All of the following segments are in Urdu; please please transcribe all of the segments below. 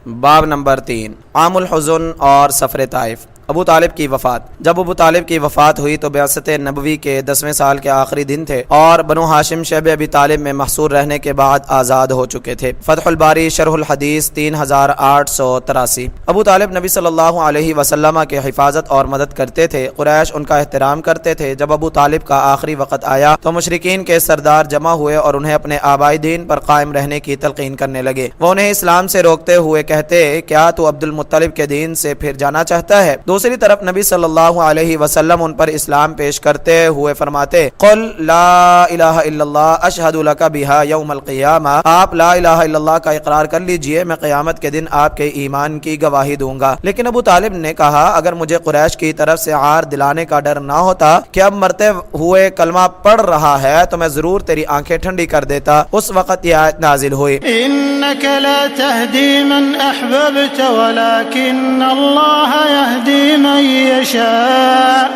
باب نمبر 3، عام الحزن اور سفر طائف۔ ابو طالب کی وفات۔ جب ابو طالب کی وفات ہوئی تو بعثت نبوی کے 10ویں سال کے آخری دن تھے اور بنو ہاشم شیب ابی طالب میں محصور رہنے کے بعد آزاد ہو چکے تھے۔ فتح الباری شرح الحدیث 3883۔ ابو طالب نبی صلی اللہ علیہ وسلم کے حفاظت اور مدد کرتے تھے۔ قریش ان کا احترام کرتے تھے۔ جب ابو طالب کا آخری وقت آیا تو مشرکین کے سردار جمع ہوئے اور انہیں اپنے آبائی دین پر قائم رہنے کی تلقین کرنے لگے۔ وہ انہیں اسلام سے روکتے ہوئے کہتے، کیا تو عبد المطلب کے دین سے پھر جانا چاہتا ہے؟ دوسری طرف نبی صلی اللہ علیہ وسلم ان پر اسلام پیش کرتے ہوئے فرماتے، قل لا الہ الا اللہ اشہد لک بہا یوم القیامہ، آپ لا الہ الا اللہ کا اقرار کر لیجئے، میں قیامت کے دن آپ کے ایمان کی گواہی دوں گا۔ لیکن ابو طالب نے کہا، اگر مجھے قریش کی طرف سے عار دلانے کا ڈر نہ ہوتا کہ اب مرتے ہوئے کلمہ پڑھ رہا ہے تو میں ضرور تیری آنکھیں ٹھنڈی کر دیتا۔ اس وقت یہ آیت نازل ہوئی، انک لا تہدی من احببت ولکن اللہ یہدی من یشاء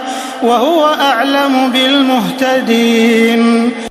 وہو اعلم بالمہتدین۔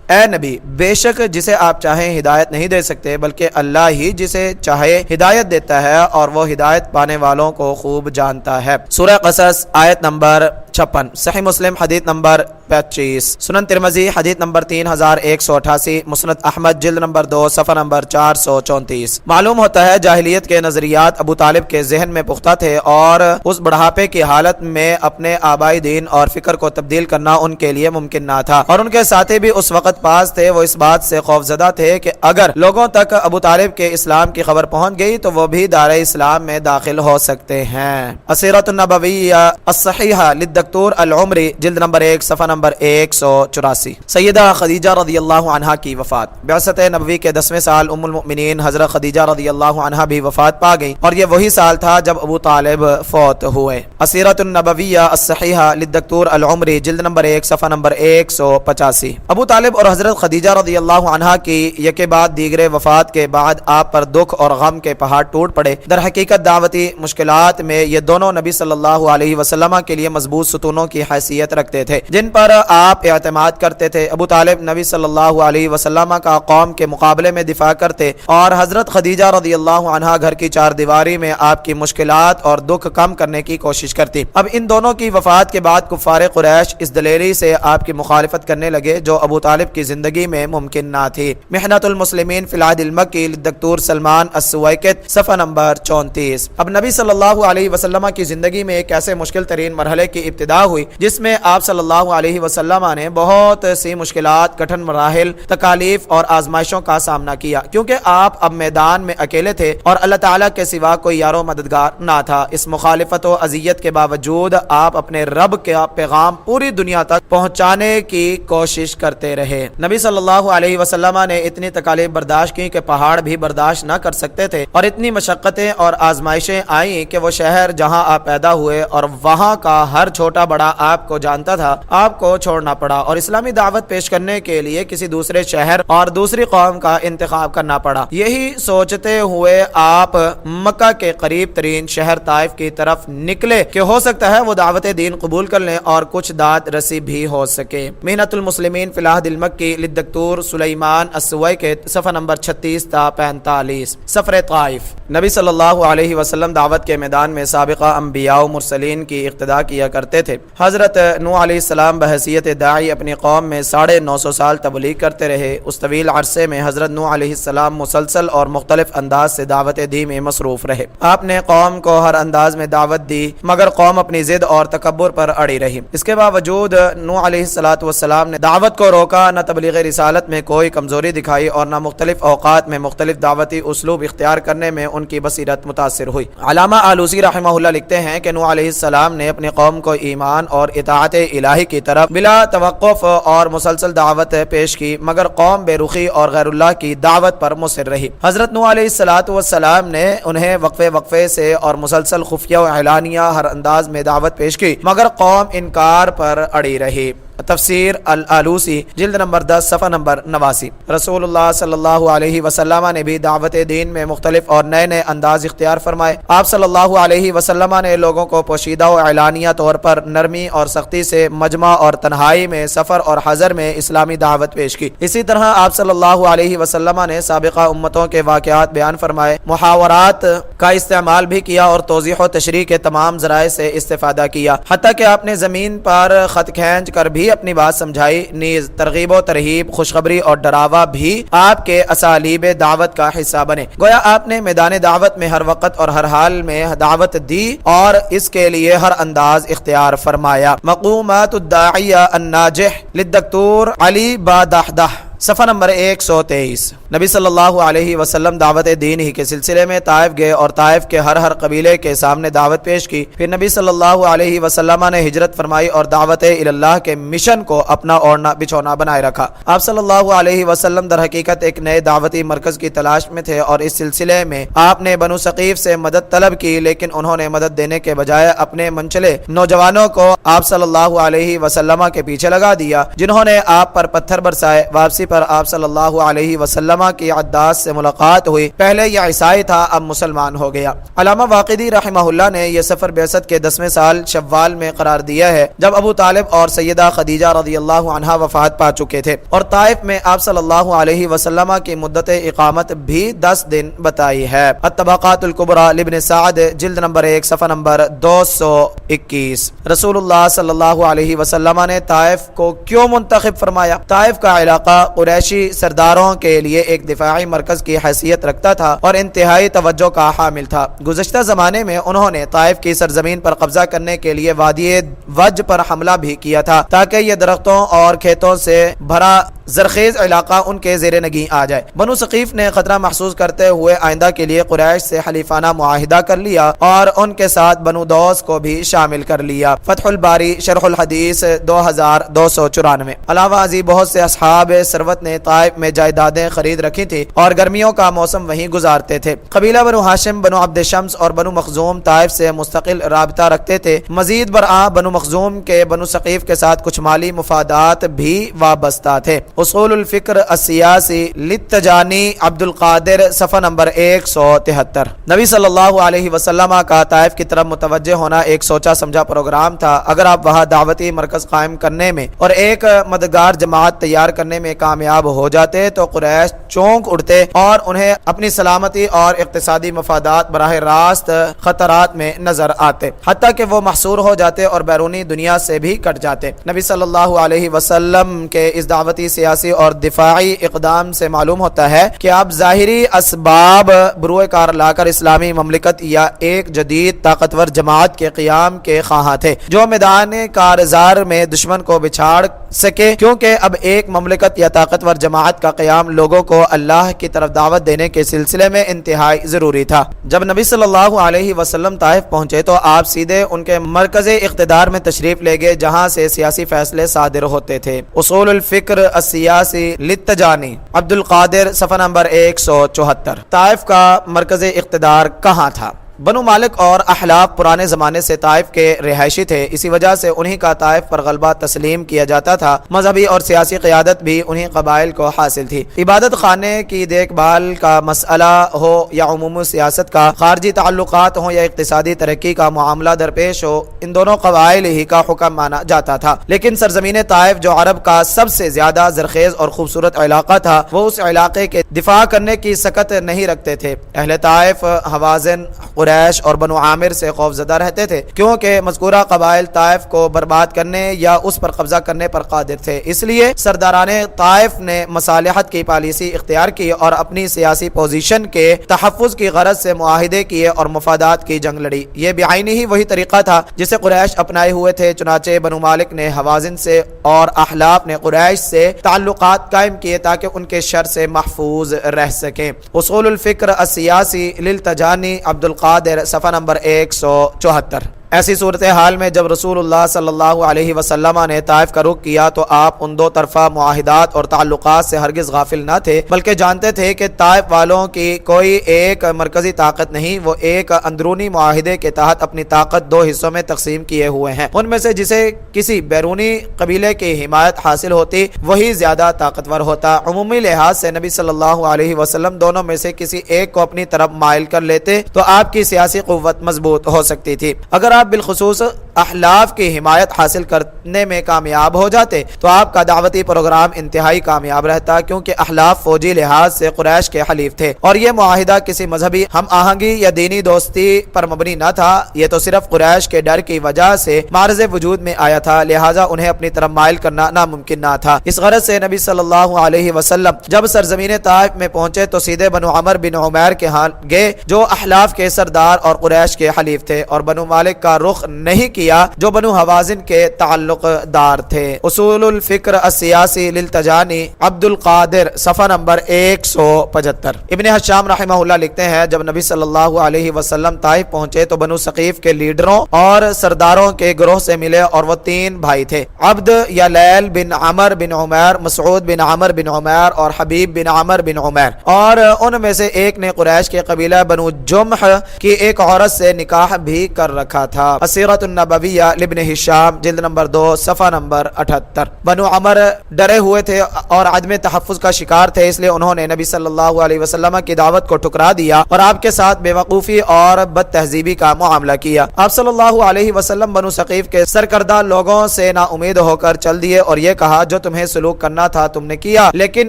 اے نبی، بے شک جسے آپ چاہیں ہدایت نہیں دے سکتے بلکہ اللہ ہی جسے چاہے ہدایت دیتا ہے اور وہ ہدایت پانے والوں کو خوب جانتا ہے۔ سورہ قصص آیت نمبر 56، صحیح مسلم حدیث نمبر 25، سنن ترمذی حدیث نمبر 3188، مسند احمد جلد نمبر 2 صفحہ نمبر 434۔ معلوم ہوتا ہے جاہلیت کے نظریات ابو طالب کے ذہن میں پختہ تھے اور اس بڑھاپے کی حالت میں اپنے آبائی دین اور فکر کو تبدیل کرنا ان کے لیے ممکن نہ تھا، اور ان کے ساتھی بھی اس وقت پاس تھے۔ وہ اس بات سے خوفزدہ تھے کہ اگر لوگوں تک ابو طالب کے اسلام کی خبر پہنچ گئی تو وہ بھی دار اسلام میں داخل ہو سکتے ہیں۔ السیرۃ النبویہ الصحیحہ للدکتور العمری جلد نمبر 1 صفحہ نمبر 184۔ سیدہ خدیجہ رضی اللہ عنہا کی وفات۔ بعثت نبوی کے 10ویں سال ام المؤمنین حضرت خدیجہ رضی اللہ عنہا بھی وفات پا گئی اور یہ وہی سال تھا جب ابو طالب فوت ہوئے۔ السیرۃ النبویہ الصحیحہ للدکتور العمری جلد نمبر 1 صفحہ نمبر 185۔ ابو طالب اور حضرت خدیجہ رضی اللہ عنہا کی یکے بعد دیگرے وفات کے بعد آپ پر دکھ اور غم کے پہاڑ ٹوٹ پڑے۔ در حقیقت دعوتی مشکلات میں یہ دونوں نبی صلی اللہ علیہ وسلم کے لیے مضبوط ستونوں کی حیثیت رکھتے تھے جن پر آپ اعتماد کرتے تھے۔ ابو طالب نبی صلی اللہ علیہ وسلم کا قوم کے مقابلے میں دفاع کرتے اور حضرت خدیجہ رضی اللہ عنہا گھر کی چار دیواری میں آپ کی مشکلات اور دکھ کم کرنے کی کوشش کرتی۔ اب ان دونوں کی وفات کے بعد کفار قریش اس دلیری سے آپ کی مخالفت کرنے لگے جو ابو طالب کی زندگی میں ممکن نہ تھی۔ محنت المسلمین فی العہد المکی للدکتور سلمان السویکت صفحہ نمبر 34۔ اب نبی صلی اللہ علیہ وسلم کی زندگی میں ایک ایسے مشکل ترین مرحلے کی ابتدا ہوئی جس میں آپ صلی اللہ علیہ وسلم نے بہت سی مشکلات، کٹھن مراحل، تکالیف اور آزمائشوں کا سامنا کیا، کیونکہ آپ اب میدان میں اکیلے تھے اور اللہ تعالیٰ کے سوا کوئی یار و مددگار نہ تھا۔ اس مخالفت و اذیت کے باوجود آپ اپنے رب کا پیغام پوری دنیا تک پہنچانے کی کوشش کرتے رہے۔ نبی صلی اللہ علیہ وسلم نے اتنی تکالیف برداشت کی کہ پہاڑ بھی برداشت نہ کر سکتے تھے، اور اتنی مشقتیں اور آزمائشیں آئیں کہ وہ شہر جہاں آپ پیدا ہوئے اور وہاں کا ہر چھوٹا بڑا آپ کو جانتا تھا، آپ کو چھوڑنا پڑا اور اسلامی دعوت پیش کرنے کے لیے کسی دوسرے شہر اور دوسری قوم کا انتخاب کرنا پڑا۔ یہی سوچتے ہوئے آپ مکہ کے قریب ترین شہر طائف کی طرف نکلے کہ ہو سکتا ہے وہ دعوت دین قبول کر لیں اور کچھ داد رسی بھی ہو سکے۔ محنت المسلمین فی العہد المکی للدکتور سلیمان السویکت صفحہ نمبر 36 تا 45۔ سفر طائف۔ نبی صلی اللہ علیہ وسلم دعوت کے میدان میں سابقہ انبیاء و مرسلین کی اقتداء کیا کرتے تھے۔ حضرت نوح علیہ السلام بحیثیت داعی اپنی قوم میں 950 سال تبلیغ کرتے رہے۔ اس طویل عرصے میں حضرت نوح علیہ السلام مسلسل اور مختلف انداز سے دعوت دی میں مصروف رہے۔ آپ نے قوم کو ہر انداز میں دعوت دی مگر قوم اپنی ضد اور تکبر پر اڑی رہی۔ اس کے باوجود نوح علیہ السلام نے دعوت کو روکا، نہ تبلیغ رسالت میں کوئی کمزوری دکھائی اور نہ مختلف اوقات میں مختلف دعوتی اسلوب اختیار کرنے میں ان کی بصیرت متاثر ہوئی۔ علامہ آلوسی رحمہ اللہ لکھتے ہیں کہ نوح علیہ السلام نے اپنی قوم کو ایمان اور اطاعت الہی کی طرف بلا توقف اور مسلسل دعوت پیش کی مگر قوم بے رخی اور غیر اللہ کی دعوت پر مصر رہی۔ حضرت نوح علیہ السلام نے انہیں وقفے سے اور مسلسل خفیہ و اعلانیہ ہر انداز میں دعوت پیش کی مگر قوم انکار پر اڑی رہی۔ تفسیر الآلوسی جلد نمبر 10 صفحہ نمبر 89۔ رسول اللہ صلی اللہ علیہ وسلم نے بھی دعوت دین میں مختلف اور نئے نئے انداز اختیار فرمائے۔ آپ صلی اللہ علیہ وسلم نے لوگوں کو پوشیدہ و اعلانیہ طور پر نرمی اور سختی سے مجمع اور تنہائی میں، سفر اور حضر میں اسلامی دعوت پیش کی۔ اسی طرح آپ صلی اللہ علیہ وسلم نے سابقہ امتوں کے واقعات بیان فرمائے، محاورات کا استعمال بھی کیا اور توضیح و تشریح کے تمام ذرائع سے استفادہ کیا، حتیٰ کہ آپ نے زمین پر خط کھینچ کر بھی اپنی بات سمجھائی۔ نیز ترغیب و ترہیب، خوشخبری اور ڈراوا بھی آپ کے اسالیب دعوت کا حصہ بنے۔ گویا آپ نے میدان دعوت میں ہر وقت اور ہر حال میں دعوت دی اور اس کے لیے ہر انداز اختیار فرمایا۔ مقومات الداعیہ الناجح للدکتور علی بادحدہ، صفحہ نمبر 123۔ نبی صلی اللہ علیہ وسلم دعوت دین ہی کے سلسلے میں طائف گئے اور طائف کے ہر قبیلے کے سامنے دعوت پیش کی۔ پھر نبی صلی اللہ علیہ وسلم نے ہجرت فرمائی اور دعوت اللہ کے مشن کو اپنا اوڑھنا بچھونا بنائے رکھا۔ آپ صلی اللہ علیہ وسلم در حقیقت ایک نئے دعوتی مرکز کی تلاش میں تھے اور اس سلسلے میں آپ نے بنو ثقیف سے مدد طلب کی، لیکن انہوں نے مدد دینے کے بجائے اپنے منچلے نوجوانوں کو آپ صلی اللہ علیہ وسلم کے پیچھے لگا دیا، جنہوں نے آپ پر پتھر برسائے۔ واپسی پر آپ صلی اللہ علیہ وسلم کی عداس سے ملاقات ہوئی، پہلے یہ عیسائی تھا، اب مسلمان ہو گیا۔ علامہ واقدی رحمہ اللہ نے یہ سفر بعثت کے 10ویں سال شوال میں قرار دیا ہے، جب ابو طالب اور سیدہ خدیجہ رضی اللہ عنہا وفات پا چکے تھے، اور طائف میں آپ صلی اللہ علیہ وسلم کی مدت اقامت بھی 10 دن بتائی ہے۔ الطبقات الکبریٰ لابن سعد جلد نمبر 1 صفحہ نمبر 221۔ رسول اللہ صلی اللہ علیہ وسلم نے طائف کو کیوں منتخب فرمایا؟ طائف کا علاقہ قریشی سرداروں کے لیے ایک دفاعی مرکز کی حیثیت رکھتا تھا اور انتہائی توجہ کا حامل تھا۔ گزشتہ زمانے میں انہوں نے طائف کی سرزمین پر قبضہ کرنے کے لیے وادی وج پر حملہ بھی کیا تھا، تاکہ یہ درختوں اور کھیتوں سے بھرا زرخیز علاقہ ان کے زیر نگین آ جائے۔ بنو ثقیف نے خطرہ محسوس کرتے ہوئے آئندہ کے لیے قریش سے حلیفانہ معاہدہ کر لیا اور ان کے ساتھ بنو دوس کو بھی شامل کر لیا۔ فتح الباری شرح الحدیث 2294۔ علاوہ ازیں بہت سے اصحاب ثروت نے طائف میں جائیدادیں خرید رکھی تھی اور گرمیوں کا موسم وہیں گزارتے تھے۔ قبیلہ بنو ہاشم، بنو عبد شمس اور بنو مخزوم طائف سے مستقل رابطہ رکھتے تھے۔ مزید برآں بنو مخزوم کے بنو ثقیف کے ساتھ کچھ مالی مفادات بھی وابستہ تھے۔ اصول الفکر السیاسی للتجانی عبد القادر صفحہ نمبر 173۔ نبی صلی اللہ علیہ وسلم کا طائف کی طرف متوجہ ہونا ایک سوچا سمجھا پروگرام تھا۔ اگر آپ وہاں دعوتی مرکز قائم کرنے میں اور ایک مددگار جماعت تیار کرنے میں کامیاب ہو جاتے تو قریش چونک اڑتے اور انہیں اپنی سلامتی اور اقتصادی مفادات براہ راست خطرات میں نظر آتے، حتیٰ کہ وہ محصور ہو جاتے اور بیرونی دنیا سے بھی کٹ جاتے۔ نبی صلی اللہ علیہ وسلم کے اس دعوتی سیاسی اور دفاعی اقدام سے معلوم ہوتا ہے کہ آپ ظاہری اسباب بروئے کار لا کر اسلامی مملکت یا ایک جدید طاقتور جماعت کے قیام کے خواہاں تھے، جو میدان کارزار میں دشمن کو بچھاڑ سکے، کیونکہ اب ایک مملکت یا طاقتور جماعت کا قیام لوگوں کو اللہ کی طرف دعوت دینے کے سلسلے میں انتہائی ضروری تھا۔ جب نبی صلی اللہ علیہ وسلم طائف پہنچے تو آپ سیدھے ان کے مرکز اقتدار میں تشریف لے گئے، جہاں سے سیاسی فیصلے صادر ہوتے تھے۔ اصول الفکر السیاسی للتجانی عبد القادر صفحہ نمبر 174۔ طائف کا مرکز اقتدار کہاں تھا؟ بنو مالک اور احلاف پرانے زمانے سے طائف کے رہائشی تھے، اسی وجہ سے انہی کا طائف پر غلبہ تسلیم کیا جاتا تھا۔ مذہبی اور سیاسی قیادت بھی انہی قبائل کو حاصل تھی۔ عبادت خانے کی دیکھ بھال کا مسئلہ ہو یا عمومی سیاست کا، خارجی تعلقات ہوں یا اقتصادی ترقی کا معاملہ درپیش ہو، ان دونوں قبائل ہی کا حکم مانا جاتا تھا۔ لیکن سرزمین طائف جو عرب کا سب سے زیادہ زرخیز اور خوبصورت علاقہ تھا، وہ اس علاقے کے دفاع کرنے کی سکت نہیں رکھتے تھے۔ اہل طائف، حوازن، قریش اور بنو عامر سے خوف زدہ رہتے تھے، کیونکہ مذکورہ قبائل طائف کو برباد کرنے یا اس پر قبضہ کرنے پر قادر تھے۔ اس لیے سرداران طائف نے مصالحت کی پالیسی اختیار کی اور اپنی سیاسی پوزیشن کے تحفظ کی غرض سے معاہدے کیے اور مفادات کی جنگ لڑی۔ یہ بعینی ہی وہی طریقہ تھا جسے قریش اپنائے ہوئے تھے، چنانچہ بنو مالک نے حوازن سے اور احلاف نے قریش سے تعلقات قائم کیے تاکہ ان کے شر سے محفوظ رہ سکیں۔ اصول الفکر السیاسی للتجانی عبد القادر صفحہ نمبر 174۔ ایسی صورتحال میں جب رسول اللہ صلی اللہ علیہ وسلم نے طائف کا رخ کیا تو آپ ان دو طرفہ معاہدات اور تعلقات سے ہرگز غافل نہ تھے، بلکہ جانتے تھے کہ طائف والوں کی کوئی ایک مرکزی طاقت نہیں، وہ ایک اندرونی معاہدے کے تحت اپنی طاقت دو حصوں میں تقسیم کیے ہوئے ہیں، ان میں سے جسے کسی بیرونی قبیلے کی حمایت حاصل ہوتی وہی زیادہ طاقتور ہوتا۔ عمومی لحاظ سے نبی صلی اللہ علیہ وسلم دونوں میں سے کسی ایک کو اپنی طرف مائل کر لیتے تو آپ کی سیاسی قوت مضبوط ہو سکتی تھی۔ اگر آپ بالخصوص احلاف کی حمایت حاصل کرنے میں کامیاب ہو جاتے تو آپ کا دعوتی پروگرام انتہائی کامیاب رہتا، کیونکہ احلاف فوجی لحاظ سے قریش کے حلیف تھے اور یہ معاہدہ کسی مذہبی ہم آہنگی یا دینی دوستی پر مبنی نہ تھا، یہ تو صرف قریش کے ڈر کی وجہ سے معرض وجود میں آیا تھا، لہٰذا انہیں اپنی طرف مائل کرنا ناممکن نہ تھا۔ اس غرض سے نبی صلی اللہ علیہ وسلم جب سرزمین طائف میں پہنچے تو سیدھے بنو عمر بن عمیر کے ہاں گئے جو احلاف کے سردار اور قریش کے حلیف تھے، اور بنو مالک کا رخ نہیں کیا جو بنو حوازن کے تعلق دار تھے۔ اصول الفکر السیاسی للتجانی عبد القادر صفحہ نمبر 175۔ ابن حشام رحمہ اللہ لکھتے ہیں جب نبی صلی اللہ علیہ وسلم طائف پہنچے تو بنو ثقیف کے لیڈروں اور سرداروں کے گروہ سے ملے، اور وہ تین بھائی تھے، عبد یا لیل بن عمر بن عمیر، مسعود بن عمر بن عمیر اور حبیب بن عمر بن عمیر، اور ان میں سے ایک نے قریش کے قبیلہ بنو جمح کی ایک عورت سے نکاح بھی کر رکھا تھا۔ سیرت النبویہ لابن ہشام جلد نمبر 2 صفحہ نمبر 78۔ بنو عمر ڈرے ہوئے تھے اور عدم تحفظ کا شکار تھے، اس لیے انہوں نے نبی صلی اللہ علیہ وسلم کی دعوت کو ٹھکرا دیا اور آپ کے ساتھ بے وقوفی اور بد تہذیبی کا معاملہ کیا۔ آپ صلی اللہ علیہ وسلم بنو ثقیف کے سرکردہ لوگوں سے نا امید ہو کر چل دیے اور یہ کہا جو تمہیں سلوک کرنا تھا تم نے کیا، لیکن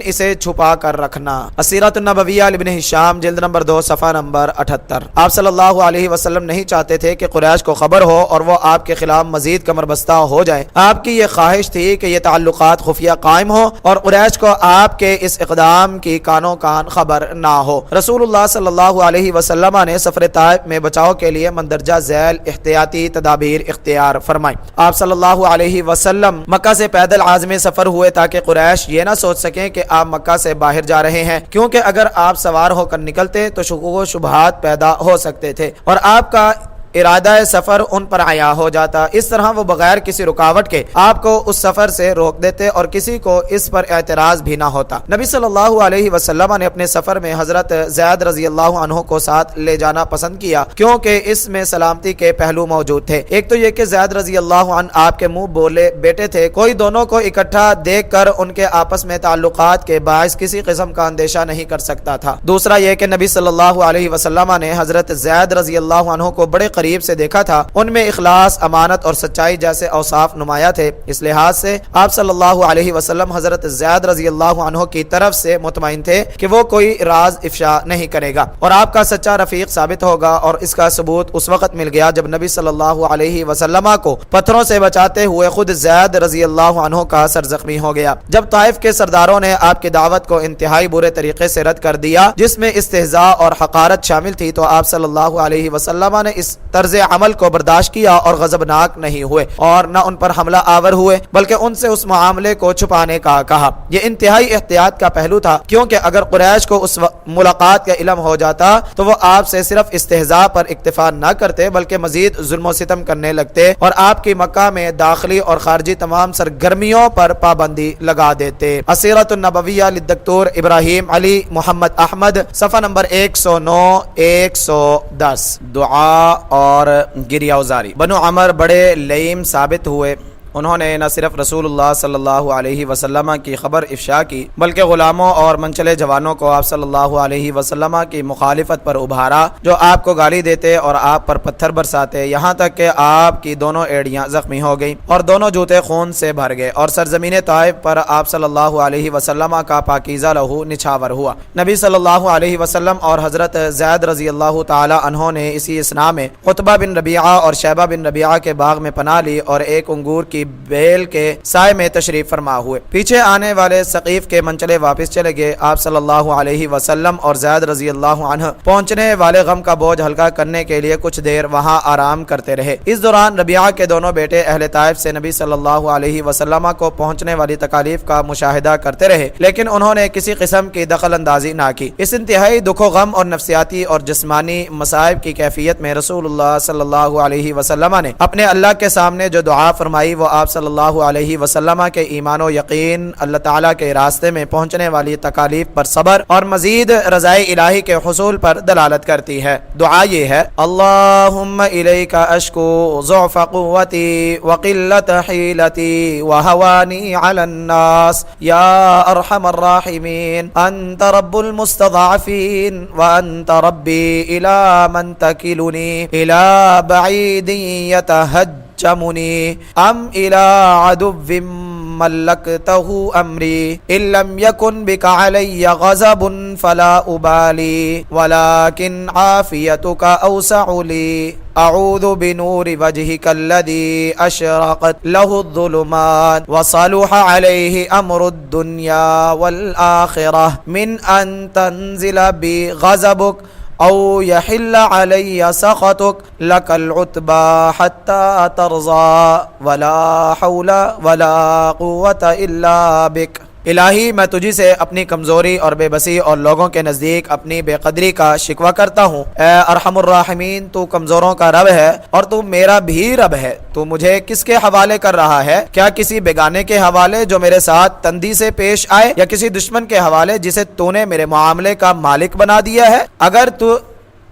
اسے چھپا کر رکھنا۔ سیرت النبویہ لابن ہشام جلد نمبر 2 صفحہ نمبر 78۔ آپ صلی اللہ علیہ وسلم نہیں چاہتے تھے کہ قریش کو خبر ہو اور وہ آپ کے خلاف مزید کمر بستہ ہو جائے۔ آپ کی یہ خواہش تھی کہ یہ تعلقات خفیہ قائم ہو اور قریش کو آپ کے اس اقدام کی کانوں کان خبر نہ ہو۔ رسول اللہ صلی اللہ علیہ وسلم نے سفر طائف میں بچاؤ کے لیے مندرجہ ذیل احتیاطی تدابیر اختیار فرمائی۔ آپ صلی اللہ علیہ وسلم مکہ سے پیدل عازم سفر ہوئے تاکہ قریش یہ نہ سوچ سکیں کہ آپ مکہ سے باہر جا رہے ہیں، کیونکہ اگر آپ سوار ہو کر نکلتے تو شکوک و شبہات پیدا ہو سکتے تھے اور آپ کا ارادہ سفر ان پر عیا ہو جاتا۔ اس طرح وہ بغیر کسی رکاوٹ کے آپ کو اس سفر سے روک دیتے اور کسی کو اس پر اعتراض بھی نہ ہوتا۔ نبی صلی اللہ علیہ وسلم نے اپنے سفر میں حضرت زید رضی اللہ عنہ کو ساتھ لے جانا پسند کیا، کیونکہ اس میں سلامتی کے پہلو موجود تھے۔ ایک تو یہ کہ زید رضی اللہ عنہ آپ کے منہ بولے بیٹے تھے، کوئی دونوں کو اکٹھا دیکھ کر ان کے آپس میں تعلقات کے باعث کسی قسم کا اندیشہ نہیں کر سکتا تھا۔ دوسرا یہ کہ نبی صلی اللہ علیہ وسلم نے حضرت زید رضی اللہ عنہ کو بڑے قریب سے دیکھا تھا، ان میں اخلاص، امانت اور سچائی جیسے اوصاف نمایاں تھے۔ اس لحاظ سے آپ صلی اللہ علیہ وسلم حضرت زید رضی اللہ عنہ کی طرف سے مطمئن تھے کہ وہ کوئی راز افشا نہیں کرے گا اور آپ کا سچا رفیق ثابت ہوگا، اور اس کا ثبوت اس وقت مل گیا جب نبی صلی اللہ علیہ وسلم کو پتھروں سے بچاتے ہوئے خود زید رضی اللہ عنہ کا سر زخمی ہو گیا۔ جب طائف کے سرداروں نے آپ کی دعوت کو انتہائی برے طریقے سے رد کر دیا جس میں استہزاء اور حقارت شامل تھی، تو آپ صلی اللہ علیہ وسلم نے اس طرز عمل کو برداشت کیا اور غضبناک نہیں ہوئے اور نہ ان پر حملہ آور ہوئے، بلکہ ان سے اس معاملے کو چھپانے کا کہا۔ یہ انتہائی احتیاط کا پہلو تھا، کیونکہ اگر قریش کو اس ملاقات کا علم ہو جاتا تو وہ آپ سے صرف استہزاء پر اکتفا نہ کرتے بلکہ مزید ظلم و ستم کرنے لگتے اور آپ کی مکہ میں داخلی اور خارجی تمام سرگرمیوں پر پابندی لگا دیتے۔ السیرۃ النبویہ للدکتور ابراہیم علی محمد احمد صفحہ نمبر 109 110۔ دعا اور گریہ ازاری۔ بنو عمر بڑے لئیم ثابت ہوئے، انہوں نے نہ صرف رسول اللہ صلی اللہ علیہ وسلم کی خبر افشا کی بلکہ غلاموں اور منچلے جوانوں کو آپ صلی اللہ علیہ وسلم کی مخالفت پر ابھارا، جو آپ کو گالی دیتے اور آپ پر پتھر برساتے، یہاں تک کہ آپ کی دونوں ایڑیاں زخمی ہو گئیں اور دونوں جوتے خون سے بھر گئے، اور سرزمین طائف پر آپ صلی اللہ علیہ وسلم کا پاکیزہ لہو نچھاور ہوا۔ نبی صلی اللہ علیہ وسلم اور حضرت زید رضی اللہ تعالی عنہ نے اسی اثنا میں قطبہ بن ربیعہ اور شیبہ بن ربیعہ کے باغ میں پناہ لی اور ایک انگور کی بیل کے سائے میں تشریف فرما ہوئے۔ پیچھے آنے والے ثقیف کے منچلے واپس چلے گئے۔ آپ صلی اللہ علیہ وسلم اور زید رضی اللہ عنہ پہنچنے والے غم کا بوجھ ہلکا کرنے کے لیے کچھ دیر وہاں آرام کرتے رہے۔ اس دوران ربیعہ کے دونوں بیٹے اہل طائف سے نبی صلی اللہ علیہ وسلم کو پہنچنے والی تکالیف کا مشاہدہ کرتے رہے، لیکن انہوں نے کسی قسم کی دخل اندازی نہ کی۔ اس انتہائی دکھ و غم اور نفسیاتی اور جسمانی مصائب کی کیفیت میں رسول اللہ صلی اللہ علیہ وسلم نے اپنے اللہ کے سامنے جو دعا فرمائی وہ آپ صلی اللہ علیہ وسلم کے ایمان و یقین، اللہ تعالیٰ کے راستے میں پہنچنے والی تکالیف پر صبر اور مزید رضائے الہی کے حصول پر دلالت کرتی ہے۔ دعا یہ ہے: اللہم الیک اشکو ضعف قوتی وقلت حیلتی وہوانی علی الناس یا ارحم الراحمین انت رب المستضعفین وانت ربی الی من تکلنی الی بعید یتہجمنی ام الی عدو ملکته امری ان لم یکن بک علی غضب فلا ابالی ولکن عافیتک اوسع لی اعوذ بنور وجهك الذي اشرقت له الظلمات وصلح عليه امر الدنيا والآخرة من ان تنزل بغضبك او يحل علي سخطك لك العتبى حتى ترضى ولا حول ولا قوة الا بك۔ الہی میں تجھی سے اپنی کمزوری اور بے بسی اور لوگوں کے نزدیک اپنی بے قدری کا شکوہ کرتا ہوں۔ اے ارحم الراحمین، تو کمزوروں کا رب ہے اور تو میرا بھی رب ہے۔ تو مجھے کس کے حوالے کر رہا ہے؟ کیا کسی بیگانے کے حوالے جو میرے ساتھ تندی سے پیش آئے، یا کسی دشمن کے حوالے جسے تو نے میرے معاملے کا مالک بنا دیا ہے؟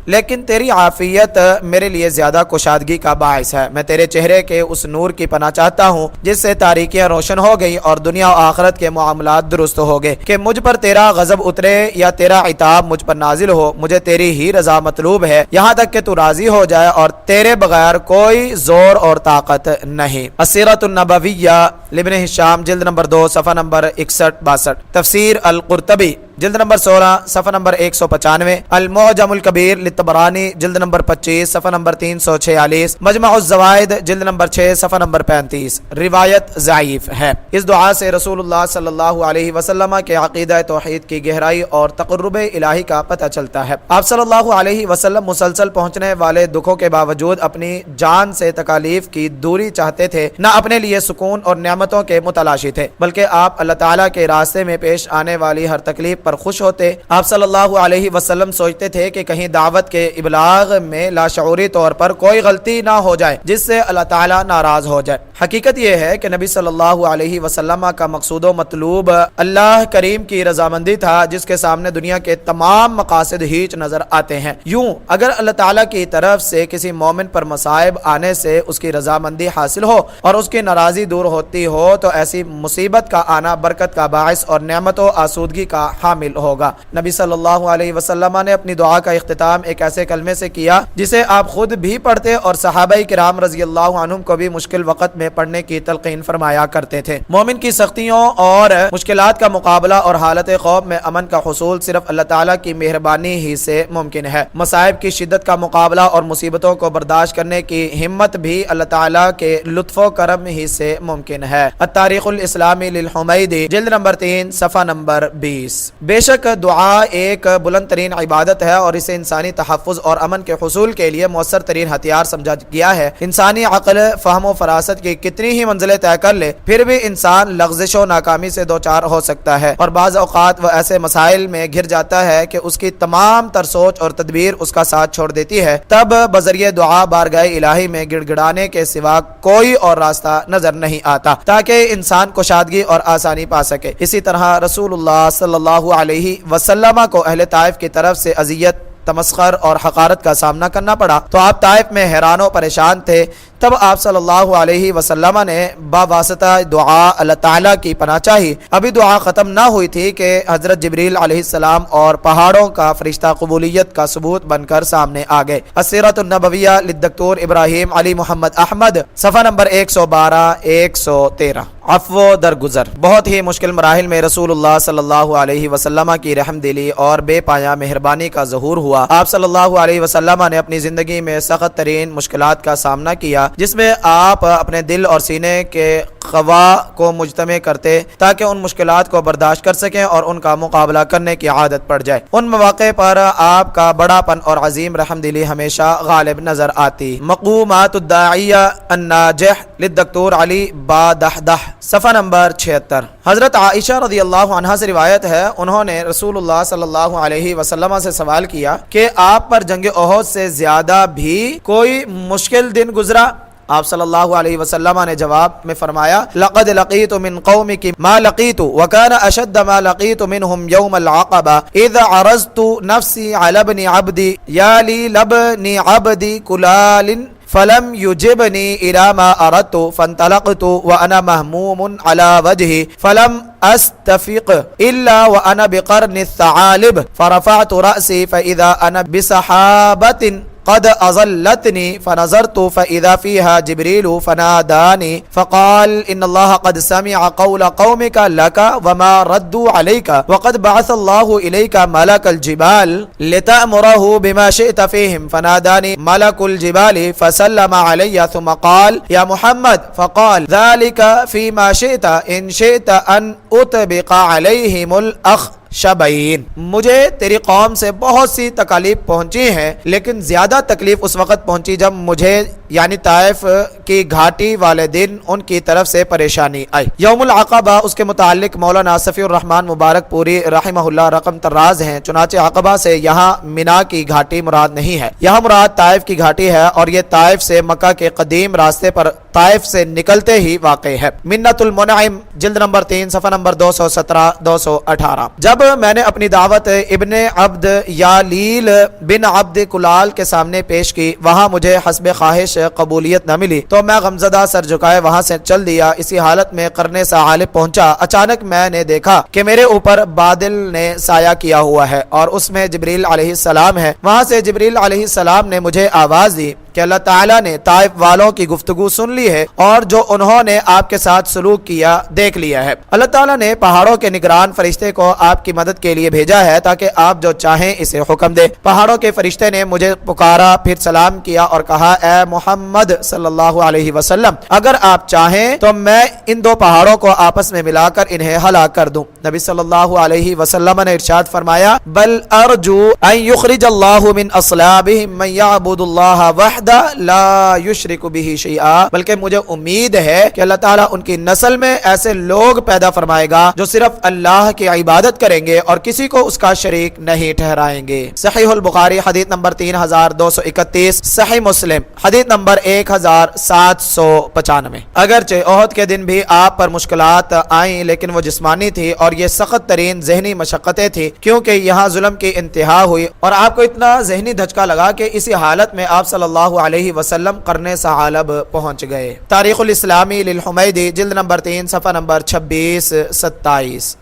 لیکن تیری عافیت میرے لیے زیادہ کشادگی کا باعث ہے۔ میں تیرے چہرے کے اس نور کی پناہ چاہتا ہوں جس سے تاریکیاں روشن ہو گئی اور دنیا و آخرت کے معاملات درست ہو گئے، کہ مجھ پر تیرا غضب اترے یا تیرا عتاب مجھ پر نازل ہو۔ مجھے تیری ہی رضا مطلوب ہے، یہاں تک کہ تو راضی ہو جائے، اور تیرے بغیر کوئی زور اور طاقت نہیں۔ السیرۃ النبویہ لابن ہشام جلد نمبر 2 صفحہ نمبر 61-62، تفسیر القرطبی جلد نمبر 16 صفحہ نمبر 195، المعجم الکبیر للطبرانی جلد نمبر 25 صفحہ نمبر 346، مجمع الزوائد جلد نمبر 6 صفحہ نمبر 35۔ روایت ضعیف ہے۔ اس دعا سے رسول اللہ صلی اللہ علیہ وسلم کے عقیدہ توحید کی گہرائی اور تقرب الہی کا پتہ چلتا ہے۔ آپ صلی اللہ علیہ وسلم مسلسل پہنچنے والے دکھوں کے باوجود اپنی جان سے تکالیف کی دوری چاہتے تھے، نہ اپنے لیے سکون اور نعمتوں کے متلاشی تھے، بلکہ آپ اللہ تعالیٰ کے راستے میں پیش آنے والی ہر تکلیف پر خوش ہوتے۔ آپ صلی اللہ علیہ وسلم سوچتے تھے کہ کہیں دعوت کے ابلاغ میں لاشعوری طور پر کوئی غلطی نہ ہو جائے جس سے اللہ تعالیٰ ناراض ہو جائے۔ حقیقت یہ ہے کہ نبی صلی اللہ علیہ وسلم کا مقصود و مطلوب اللہ کریم کی رضامندی تھا، جس کے سامنے دنیا کے تمام مقاصد ہیچ نظر آتے ہیں۔ یوں اگر اللہ تعالیٰ کی طرف سے کسی مومن پر مصائب آنے سے اس کی رضامندی حاصل ہو اور اس کی ناراضی دور ہوتی ہو تو ایسی مصیبت کا آنا برکت کا باعث اور نعمت و آسودگی کا حامل ہوگا۔ نبی صلی اللہ علیہ وسلم نے اپنی دعا کا اختتام ایک ایسے کلمے سے کیا جسے آپ خود بھی پڑھتے اور صحابہ کرام رضی اللہ عنہم کو بھی مشکل وقت میں پڑھنے کی تلقین فرمایا کرتے تھے۔ مومن کی سختیوں اور مشکلات کا مقابلہ اور حالت خوف میں امن کا حصول صرف اللہ تعالیٰ کی مہربانی ہی سے ممکن ہے۔ مصائب کی شدت کا مقابلہ اور مصیبتوں کو برداشت کرنے کی ہمت بھی اللہ تعالیٰ کے لطف و کرم ہی سے ممکن ہے۔ التاریخ الاسلامی للحمیدی جلد نمبر 3 صفحہ نمبر 20۔ بے شک دعا ایک بلند ترین عبادت ہے اور اسے انسانی تحفظ اور امن کے حصول کے لیے مؤثر ترین ہتھیار سمجھا گیا ہے۔ انسانی عقل فہم و فراست کی کتنی ہی منزلیں طے کر لے، پھر بھی انسان لغزش و ناکامی سے دوچار ہو سکتا ہے، اور بعض اوقات وہ ایسے مسائل میں گھر جاتا ہے کہ اس کی تمام تر سوچ اور تدبیر اس کا ساتھ چھوڑ دیتی ہے۔ تب بذریعہ دعا بارگاہ الہی میں گڑ گڑانے کے سوا کوئی اور راستہ نظر نہیں آتا تاکہ انسان کشادگی اور آسانی پا سکے۔ اسی طرح رسول اللہ صلی اللہ علیہ وسلم کو اہل طائف کی طرف سے اذیت، تمسخر اور حقارت کا سامنا کرنا پڑا تو آپ طائف میں حیران و پریشان تھے۔ تب آپ صلی اللہ علیہ وسلم نے باواسطہ دعا اللہ تعالیٰ کی پناہ چاہی۔ ابھی دعا ختم نہ ہوئی تھی کہ حضرت جبریل علیہ السلام اور پہاڑوں کا فرشتہ قبولیت کا ثبوت بن کر سامنے آ گئے۔ السیرۃ النبویہ للدکتور ابراہیم علی محمد احمد صفحہ نمبر 112-113۔ عفو درگزر۔ بہت ہی مشکل مراحل میں رسول اللہ صلی اللہ علیہ وسلم کی رحم دلی اور بے پایا مہربانی کا ظہور ہوا۔ آپ صلی اللہ علیہ وسلم نے اپنی زندگی میں سخت ترین مشکلات کا سامنا کیا، جس میں آپ اپنے دل اور سینے کے قوا کو مجتمع کرتے تاکہ ان مشکلات کو برداشت کر سکیں اور ان کا مقابلہ کرنے کی عادت پڑ جائے۔ ان مواقع پر آپ کا بڑا پن اور عظیم رحم دلی ہمیشہ غالب نظر آتی۔ مقومات الداعیہ الناجح للدکتور علی بادحدح، صفحہ نمبر 76۔ حضرت عائشہ رضی اللہ عنہا سے روایت ہے، انہوں نے رسول اللہ صلی اللہ علیہ وسلم سے سوال کیا کہ آپ پر جنگ احد سے زیادہ بھی کوئی مشکل دن گزرا؟ آپ صلی اللہ علیہ وسلم نے جواب میں فرمایا، لقد لقیت من قومک ما لقیت وکان اشد ما لقیت منهم یوم العقبہ اذ عرضت نفسی علی ابن عبدی یا لی لبن عبدی کلال فلم يجبني إلى ما أردت فانطلقت وأنا مهموم على وجهي فلم أستفق إلا وأنا بقرن الثعالب فرفعت رأسي فإذا أنا بسحابة قد أظلتني فنظرت فإذا فيها جبريل فناداني فقال إن الله قد سمع قول قومك لك وما ردوا عليك وقد بعث الله إليك ملك الجبال لتأمره بما شئت فيهم فناداني ملك الجبال فسلم علي ثم قال يا محمد فقال ذلك فيما شئت إن شئت أن أطبق عليهم الأخ شبعین۔ مجھے تیری قوم سے بہت سی تکالیف پہنچی ہیں، لیکن زیادہ تکلیف اس وقت پہنچی جب مجھے یعنی طائف کی گھاٹی والے دن ان کی طرف سے پریشانی آئی۔ یوم العقبہ اس کے متعلق مولانا صفی الرحمن مبارک پوری رحمہ اللہ رقم طراز ہیں، چنانچہ عقبہ سے یہاں منا کی گھاٹی مراد نہیں ہے، یہاں مراد طائف کی گھاٹی ہے، اور یہ طائف سے مکہ کے قدیم راستے پر طائف سے نکلتے ہی واقع ہے۔ منت المنعم جلد نمبر 3 صفحہ نمبر 217 218۔ جب میں نے اپنی دعوت ابن عبد یالیل بن عبد کلال کے سامنے پیش کی، وہاں مجھے حسب خواہش قبولیت نہ ملی تو میں غمزدہ سر جھکائے وہاں سے چل دیا۔ اسی حالت میں قرن ثعالب پہنچا، اچانک میں نے دیکھا کہ میرے اوپر بادل نے سایہ کیا ہوا ہے اور اس میں جبریل علیہ السلام ہے۔ وہاں سے جبریل علیہ السلام نے مجھے آواز دی کہ اللہ تعالیٰ نے طائف والوں کی گفتگو سن لی ہے اور جو انہوں نے آپ کے ساتھ سلوک کیا دیکھ لیا ہے۔ اللہ تعالیٰ نے پہاڑوں کے نگران فرشتے کو آپ کی مدد کے لیے بھیجا ہے تاکہ آپ جو چاہیں اسے حکم دے۔ پہاڑوں کے فرشتے نے مجھے پکارا، پھر سلام کیا اور کہا، اے محمد صلی اللہ علیہ وسلم، اگر آپ چاہیں تو میں ان دو پہاڑوں کو آپس میں ملا کر انہیں ہلاک کر دوں۔ نبی صلی اللہ علیہ وسلم نے ارشاد فرمایا، بل ارجو ان یخرج اللہ من اصلابہم من یعبد اللہ وحدہ لا یشرک بہ شیئا، بلکہ مجھے امید ہے کہ اللہ تعالیٰ ان کی نسل میں ایسے لوگ پیدا فرمائے گا جو صرف اللہ کی عبادت کریں گے اور کسی کو اس کا شریک نہیں ٹھہرائیں گے۔ صحیح البخاری حدیث نمبر 3231، صحیح مسلم حدیث نمبر 1795۔ اگرچہ احد کے دن بھی آپ پر مشکلات آئیں لیکن وہ جسمانی تھی اور یہ سخت ترین ذہنی مشقتیں تھی، کیونکہ یہاں ظلم کی انتہا ہوئی اور آپ کو اتنا ذہنی دھچکا لگا کہ اسی حالت میں آپ صلی اللہ علیہ وسلم قرن ثعالب پہنچ گئے۔ تاریخ الاسلامی للحمیدی جلد نمبر 3 صفحہ نمبر 26 27۔